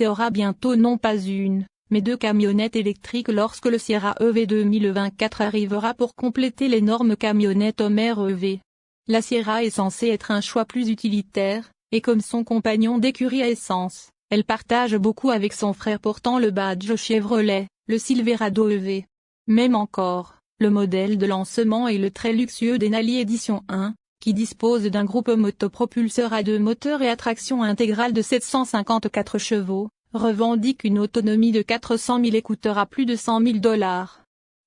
GMC aura bientôt non pas une, mais 2 camionnettes électriques lorsque le Sierra EV 2024 arrivera pour compléter l'énorme camionnette Homer EV. La Sierra est censée être un choix plus utilitaire, et comme son compagnon d'écurie à essence, elle partage beaucoup avec son frère portant le badge Chevrolet, le Silverado EV. Même encore, le modèle de lancement est le très luxueux Denali Edition 1, qui dispose d'un groupe motopropulseur à 2 moteurs et à traction intégrale de 754 chevaux, revendique une autonomie de 400 000 écouteurs à plus de $100 000.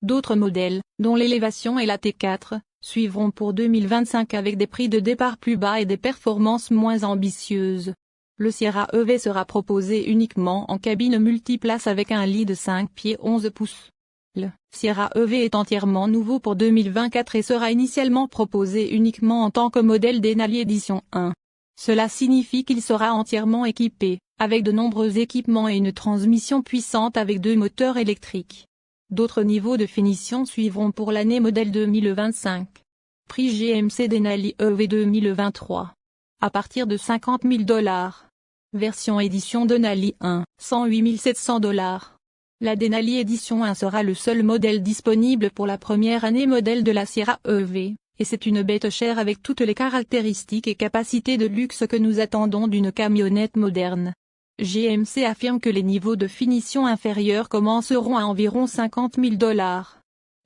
D'autres modèles, dont l'élévation et la T4, suivront pour 2025 avec des prix de départ plus bas et des performances moins ambitieuses. Le Sierra EV sera proposé uniquement en cabine multiplace avec un lit de 5 pieds 11 pouces. Le Sierra EV est entièrement nouveau pour 2024 et sera initialement proposé uniquement en tant que modèle Denali Edition 1. Cela signifie qu'il sera entièrement équipé, avec de nombreux équipements et une transmission puissante avec 2 moteurs électriques. D'autres niveaux de finition suivront pour l'année modèle 2025. Prix GMC Denali EV 2023. À partir de $50 000. Version édition Denali 1, $108 700. La Denali Edition 1 sera le seul modèle disponible pour la première année modèle de la Sierra EV, et c'est une bête chère avec toutes les caractéristiques et capacités de luxe que nous attendons d'une camionnette moderne. GMC affirme que les niveaux de finition inférieurs commenceront à environ $50 000.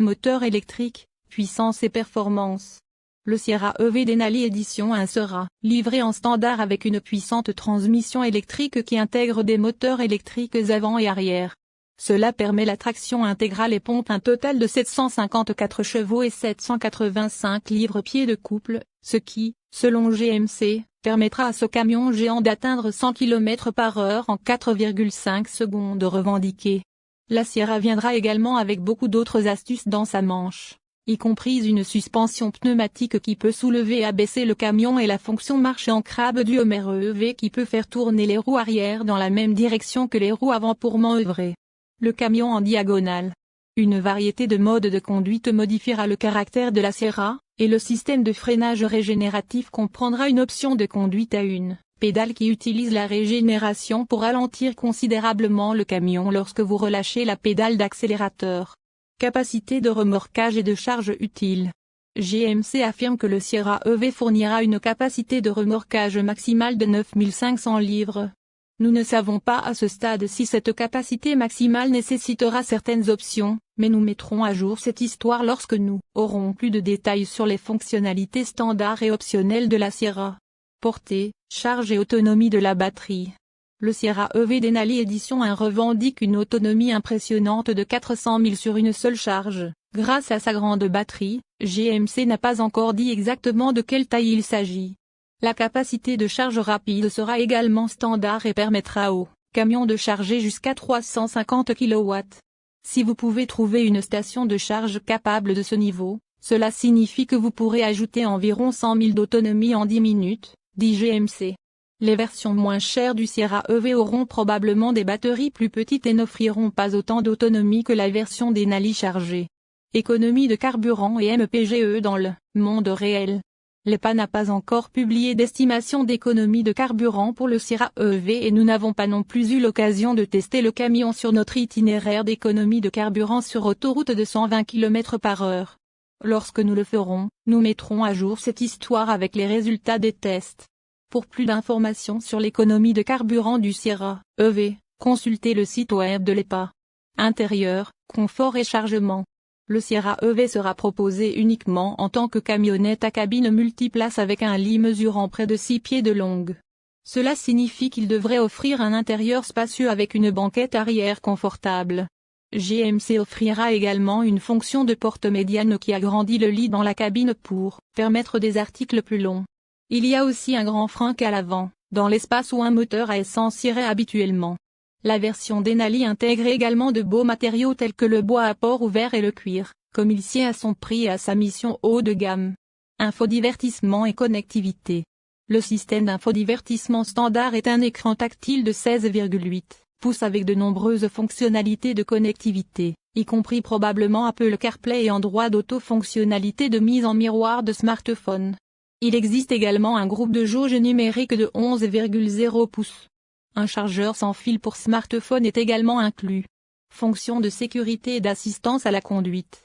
Moteur électrique, puissance et performance. Le Sierra EV Denali Edition 1 sera livré en standard avec une puissante transmission électrique qui intègre des moteurs électriques avant et arrière. Cela permet la traction intégrale et pompe un total de 754 chevaux et 785 livres-pieds de couple, ce qui, selon GMC, permettra à ce camion géant d'atteindre 100 km/h en 4,5 secondes revendiquées. La Sierra viendra également avec beaucoup d'autres astuces dans sa manche, y compris une suspension pneumatique qui peut soulever et abaisser le camion et la fonction marche en crabe du Homer EV qui peut faire tourner les roues arrière dans la même direction que les roues avant pour manœuvrer le camion en diagonale. Une variété de modes de conduite modifiera le caractère de la Sierra, et le système de freinage régénératif comprendra une option de conduite à une pédale qui utilise la régénération pour ralentir considérablement le camion lorsque vous relâchez la pédale d'accélérateur. Capacité de remorquage et de charge utile. GMC affirme que le Sierra EV fournira une capacité de remorquage maximale de 9500 livres. Nous ne savons pas à ce stade si cette capacité maximale nécessitera certaines options, mais nous mettrons à jour cette histoire lorsque nous aurons plus de détails sur les fonctionnalités standards et optionnelles de la Sierra. Portée, charge et autonomie de la batterie. Le Sierra EV Denali Edition 1 revendique une autonomie impressionnante de 400 000 sur une seule charge. Grâce à sa grande batterie, GMC n'a pas encore dit exactement de quelle taille il s'agit. La capacité de charge rapide sera également standard et permettra au camion de charger jusqu'à 350 kW. Si vous pouvez trouver une station de charge capable de ce niveau, cela signifie que vous pourrez ajouter environ 100 000 d'autonomie en 10 minutes, dit GMC. Les versions moins chères du Sierra EV auront probablement des batteries plus petites et n'offriront pas autant d'autonomie que la version Denali chargée. Économie de carburant et MPGE dans le monde réel. L'EPA n'a pas encore publié d'estimation d'économie de carburant pour le Sierra EV et nous n'avons pas non plus eu l'occasion de tester le camion sur notre itinéraire d'économie de carburant sur autoroute de 120 km/h. Lorsque nous le ferons, nous mettrons à jour cette histoire avec les résultats des tests. Pour plus d'informations sur l'économie de carburant du Sierra EV, consultez le site web de l'EPA. Intérieur, confort et chargement. Le Sierra EV sera proposé uniquement en tant que camionnette à cabine multiplace avec un lit mesurant près de 6 pieds de longue. Cela signifie qu'il devrait offrir un intérieur spacieux avec une banquette arrière confortable. GMC offrira également une fonction de porte médiane qui agrandit le lit dans la cabine pour permettre des articles plus longs. Il y a aussi un grand frein à l'avant, dans l'espace où un moteur à essence irait habituellement. La version Denali intègre également de beaux matériaux tels que le bois à port ouvert et le cuir, comme il sied à son prix et à sa mission haut de gamme. Infodivertissement et connectivité. Le système d'infodivertissement standard est un écran tactile de 16,8 pouces avec de nombreuses fonctionnalités de connectivité, y compris probablement Apple CarPlay et Android Auto, fonctionnalité de mise en miroir de smartphone. Il existe également un groupe de jauge numérique de 11,0 pouces. Un chargeur sans fil pour smartphone est également inclus. Fonction de sécurité et d'assistance à la conduite.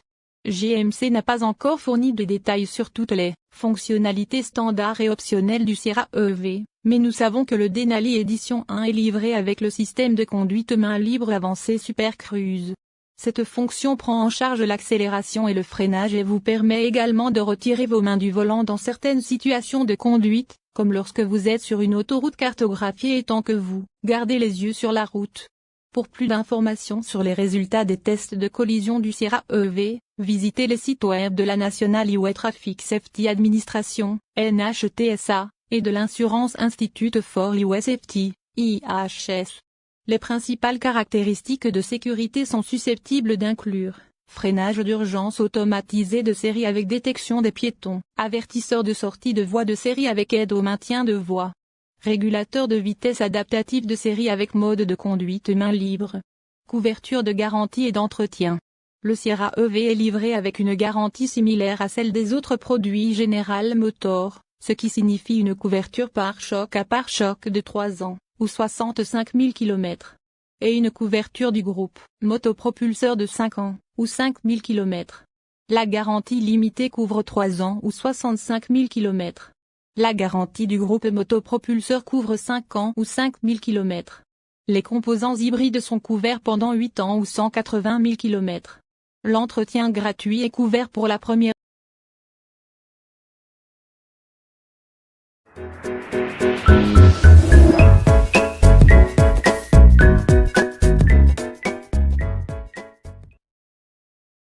GMC n'a pas encore fourni de détails sur toutes les fonctionnalités standards et optionnelles du Sierra EV, mais nous savons que le Denali Edition 1 est livré avec le système de conduite main libre avancé Super Cruise. Cette fonction prend en charge l'accélération et le freinage et vous permet également de retirer vos mains du volant dans certaines situations de conduite, comme lorsque vous êtes sur une autoroute cartographiée et tant que vous gardez les yeux sur la route. Pour plus d'informations sur les résultats des tests de collision du Sierra EV, visitez les sites web de la National Highway Traffic Safety Administration, NHTSA, et de l'Insurance Institute for Highway Safety, IHS. Les principales caractéristiques de sécurité sont susceptibles d'inclure freinage d'urgence automatisé de série avec détection des piétons, avertisseur de sortie de voie de série avec aide au maintien de voie, régulateur de vitesse adaptatif de série avec mode de conduite main libre, couverture de garantie et d'entretien. Le Sierra EV est livré avec une garantie similaire à celle des autres produits General Motors, ce qui signifie une couverture pare-choc à pare-choc de 3 ans, ou 65 000 km. Et une couverture du groupe motopropulseur de 5 ans, ou 5 000 km. La garantie limitée couvre 3 ans ou 65 000 km. La garantie du groupe motopropulseur couvre 5 ans ou 5 000 km. Les composants hybrides sont couverts pendant 8 ans ou 180 000 km. L'entretien gratuit est couvert pour la première